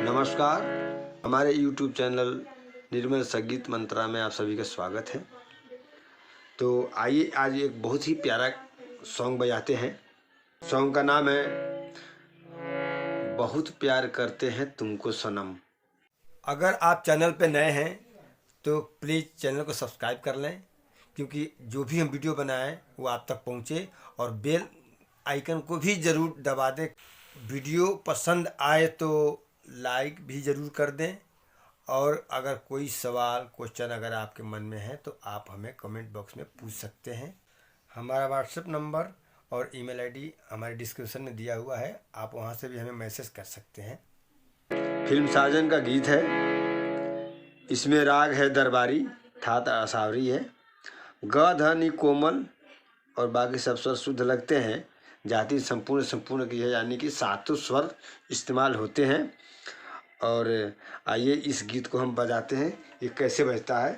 नमस्कार, हमारे YouTube channel निर्मल संगीत मंत्रा में आप सभी का स्वागत है। तो आइए आज एक बहुत ही प्यारा सॉन्ग बजाते हैं। सॉन्ग का नाम है बहुत प्यार करते हैं तुमको सनम। अगर आप चैनल पे नए हैं तो प्लीज़ चैनल को सब्सक्राइब कर लें, क्योंकि जो भी हम वीडियो बनाएं वो आप तक पहुंचे, और बेल आइकन को भी ज़रूर दबा दें। वीडियो पसंद आए तो लाइक भी ज़रूर कर दें, और अगर कोई सवाल क्वेश्चन अगर आपके मन में है तो आप हमें कमेंट बॉक्स में पूछ सकते हैं। हमारा व्हाट्सएप नंबर और ईमेल आईडी हमारे डिस्क्रिप्शन में दिया हुआ है, आप वहां से भी हमें मैसेज कर सकते हैं। फिल्म साजन का गीत है, इसमें राग है दरबारी, ठाट आसावरी है, ग ध नि कोमल और बाकी सब स्वर शुद्ध लगते हैं। जाति संपूर्ण की है, यानी कि सातों स्वर इस्तेमाल होते हैं। और आइए इस गीत को हम बजाते हैं। ये कैसे बजता है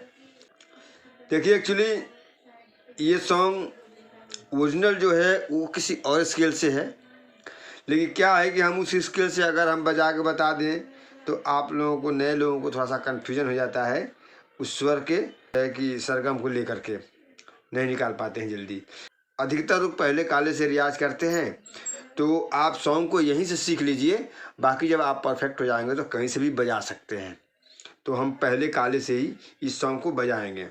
देखिए। एक्चुअली ये सॉन्ग ओरिजिनल जो है वो किसी और स्केल से है, लेकिन क्या है कि हम उस स्केल से अगर हम बजा के बता दें तो आप लोगों को, नए लोगों को थोड़ा सा कन्फ्यूजन हो जाता है उस स्वर के कि सरगम को लेकर के नहीं निकाल पाते हैं जल्दी। अधिकतर लोग पहले काले से रियाज करते हैं, तो आप सॉन्ग को यहीं से सीख लीजिए। बाकी जब आप परफेक्ट हो जाएंगे तो कहीं से भी बजा सकते हैं। तो हम पहले काले से ही इस सॉन्ग को बजाएंगे।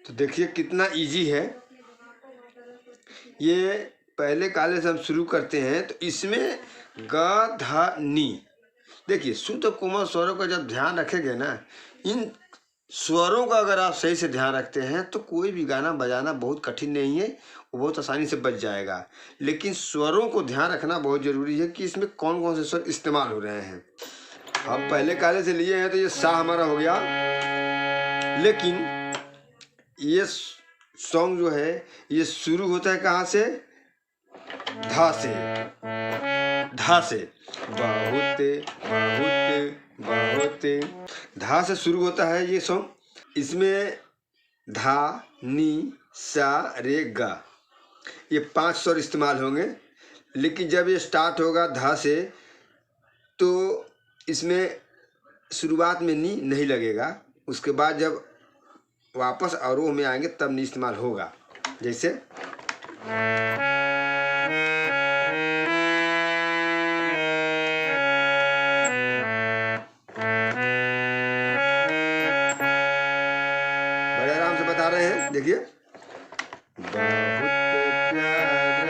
तो देखिए कितना इजी है ये। पहले काले से हम शुरू करते हैं तो इसमें ग ध नि, देखिए शुद्ध कोमल स्वरों का जब ध्यान रखेंगे ना, इन स्वरों का अगर आप सही से ध्यान रखते हैं तो कोई भी गाना बजाना बहुत कठिन नहीं है, वो बहुत आसानी से बज जाएगा। लेकिन स्वरों को ध्यान रखना बहुत ज़रूरी है कि इसमें कौन कौन से स्वर इस्तेमाल हो रहे हैं। हम पहले काले से लिए हैं तो ये सा हमारा हो गया, लेकिन ये सॉन्ग जो है ये शुरू होता है कहाँ से? धा से। धा से बहुत बहुत बहुत, धा से शुरू होता है ये सॉन्ग। इसमें धा नी सा रे गा, ये 5 स्वर इस्तेमाल होंगे। लेकिन जब ये स्टार्ट होगा धा से तो इसमें शुरुआत में नी नहीं लगेगा, उसके बाद जब वापस आरोह में आएंगे तब नी इस्तेमाल होगा। जैसे बड़े आराम से बता रहे हैं, देखिए। बहुत प्यार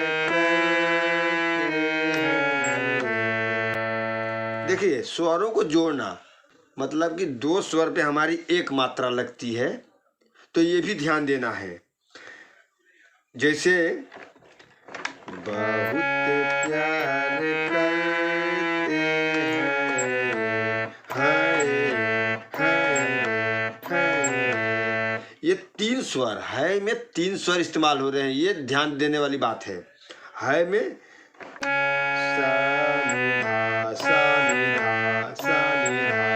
करते, देखिए स्वरों को जोड़ना मतलब कि 2 स्वर पे हमारी एक मात्रा लगती है, तो ये भी ध्यान देना है। जैसे बहुत प्यार करते हैं, ये 3 स्वर है में 3 स्वर इस्तेमाल हो रहे हैं, ये ध्यान देने वाली बात है। है में सा नि धा सा नि धा सा नि धा,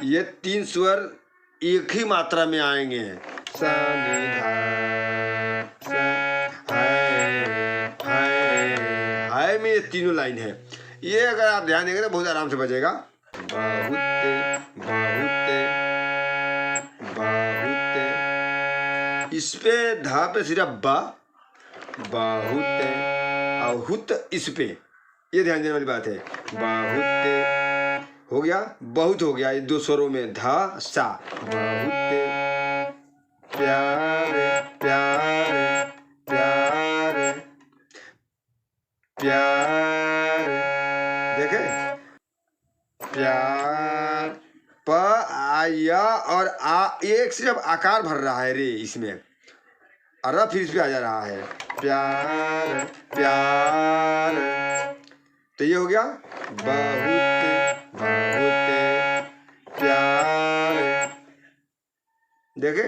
ये 3 स्वर एक ही मात्रा में आएंगे। सा नी धा सा हाय में ये तीनों लाइन है। ये अगर आप ध्यान देंगे तो बहुत आराम से बजेगा। बाहुते बाहुते बाहुते, इस पे धा पे सिर्फ बा, बाहुते, और हुत इस पे, ये ध्यान देने वाली बात है। बाहुते हो गया, बहुत हो गया, ये 2 स्वरों में धा सा। बाहुते प्यारे प्यारे प्यारे प्यारे, देखे प्यार, प आ या और आ, एक सिर्फ आकार भर रहा है रे इसमें, और फिर इस पे आ जा रहा है प्यार प्यार। तो ये हो गया बहुत बहुत प्यार, देखे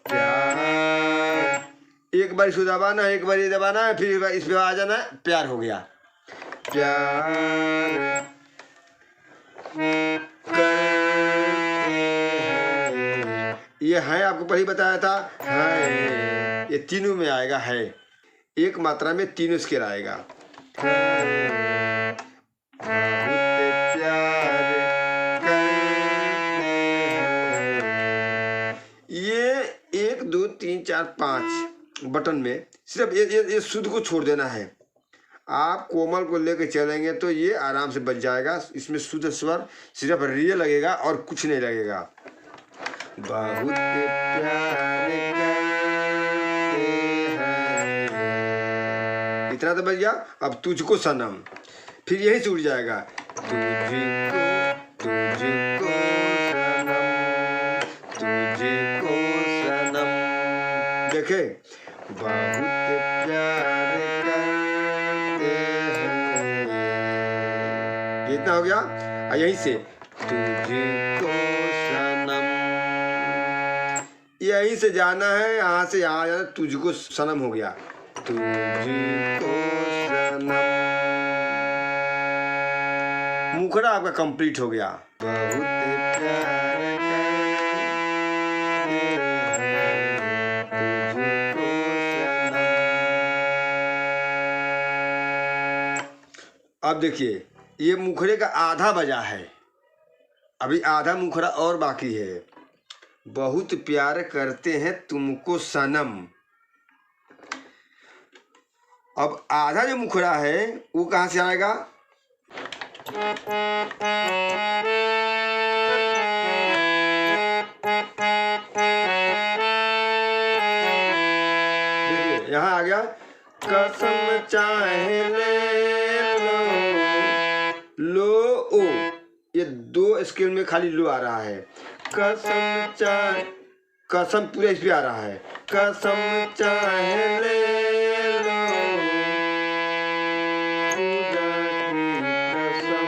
प्यार। एक बार इसको दबाना, एक बार ये दबाना है, फिर इस पे आ जाना है, प्यार हो गया। प्यार ये है आपको पहले बताया था, है ये तीनों में आएगा, है एक मात्रा में तीनों स्केल आएगा। ये 1 2 3 4 5 बटन में सिर्फ ये शुद्ध को छोड़ देना है। आप कोमल को लेकर चलेंगे तो ये आराम से बच जाएगा। इसमें शुद्ध स्वर सिर्फ रे लगेगा और कुछ नहीं लगेगा। बहुत प्यार करते हैं, इतना तो बच गया। अब तुझको सनम, फिर यही से उड़ जाएगा। तुझको तुझको सनम, तुझको सनम, देखे बहुत प्यार करते हैं, इतना हो गया। यहीं से तुझको सनम, यहीं से जाना है, यहाँ से यहाँ जाना, तुझको सनम हो गया। तुझको सनम, मुखड़ा आपका कंप्लीट हो गया। बहुत प्यार तुझको सनम। अब देखिए ये मुखड़े का आधा बजा है, अभी आधा मुखड़ा और बाकी है। बहुत प्यार करते हैं तुमको सनम, अब आधा जो मुखड़ा है वो कहाँ से आएगा? देखिए यहाँ आ गया, कसम चाहे ले लो ओ, ये 2 स्केल में खाली लो आ रहा है। कसम चाहे, कसम पूरे इस पे आ रहा है। कसम चाहे ले लो खुदा की कसम,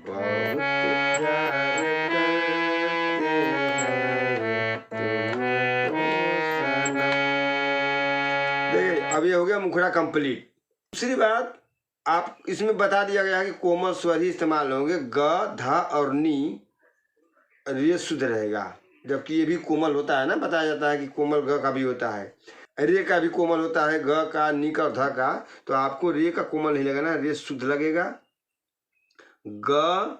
बहुत प्यार करते हैं तुमको सनम। देखिए अब ये हो गया मुखड़ा कंप्लीट। दूसरी बात आप इसमें बता दिया गया है कि कोमल स्वर ही इस्तेमाल होंगे। ग ध और नी, रे शुद्ध रहेगा, जबकि ये भी कोमल होता है ना, बताया जाता है कि कोमल ग का भी होता है, रे का भी कोमल होता है, ग का, नी का और ध का। तो आपको रे का कोमल नहीं लगेगा ना, रे शुद्ध लगेगा। ग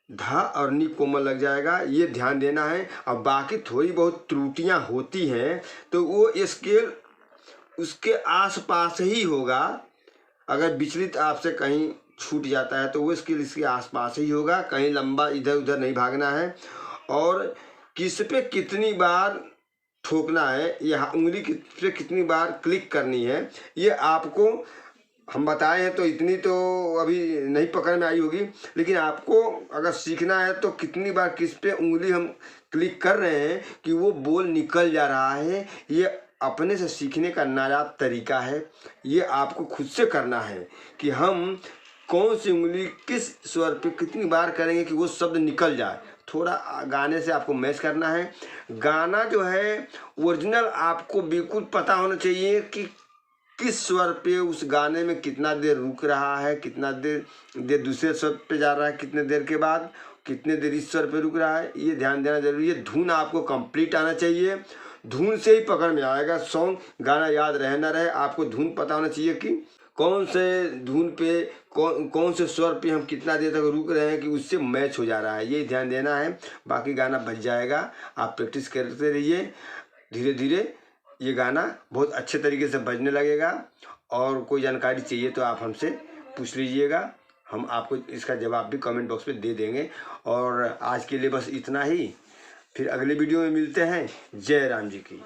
ध और नी कोमल लग जाएगा, ये ध्यान देना है। अब बाकी थोड़ी बहुत त्रुटियां होती हैं तो वो स्केल उसके आसपास ही होगा। अगर विचलित आपसे कहीं छूट जाता है तो वो स्केल इसके आसपास ही होगा, कहीं लंबा इधर उधर नहीं भागना है। और किस पे कितनी बार ठोकना है, यह उंगली पे कितनी बार क्लिक करनी है, ये आपको हम बताए हैं तो इतनी तो अभी नहीं पकड़ में आई होगी। लेकिन आपको अगर सीखना है तो कितनी बार किस पे उंगली हम क्लिक कर रहे हैं कि वो बोल निकल जा रहा है, ये अपने से सीखने का नायाब तरीका है। ये आपको खुद से करना है कि हम कौन सी उंगली किस स्वर पे कितनी बार करेंगे कि वो शब्द निकल जाए। थोड़ा गाने से आपको मैच करना है। गाना जो है ओरिजिनल आपको बिल्कुल पता होना चाहिए कि किस स्वर पे उस गाने में कितना देर रुक रहा है, कितना देर दूसरे स्वर पे जा रहा है, कितने देर के बाद कितने देर इस स्वर पे रुक रहा है, ये ध्यान देना जरूरी है। धुन आपको कंप्लीट आना चाहिए, धुन से ही पकड़ में आएगा सॉन्ग। गाना याद रहे ना रहे, आपको धुन पता होना चाहिए कि कौन से धुन पे कौन से स्वर पे हम कितना देर तक रुक रहे हैं कि उससे मैच हो जा रहा है, ये ध्यान देना है। बाकी गाना बज जाएगा, आप प्रैक्टिस करते रहिए, धीरे धीरे ये गाना बहुत अच्छे तरीके से बजने लगेगा। और कोई जानकारी चाहिए तो आप हमसे पूछ लीजिएगा, हम आपको इसका जवाब भी कमेंट बॉक्स में दे देंगे। और आज के लिए बस इतना ही, फिर अगले वीडियो में मिलते हैं। जय राम जी की।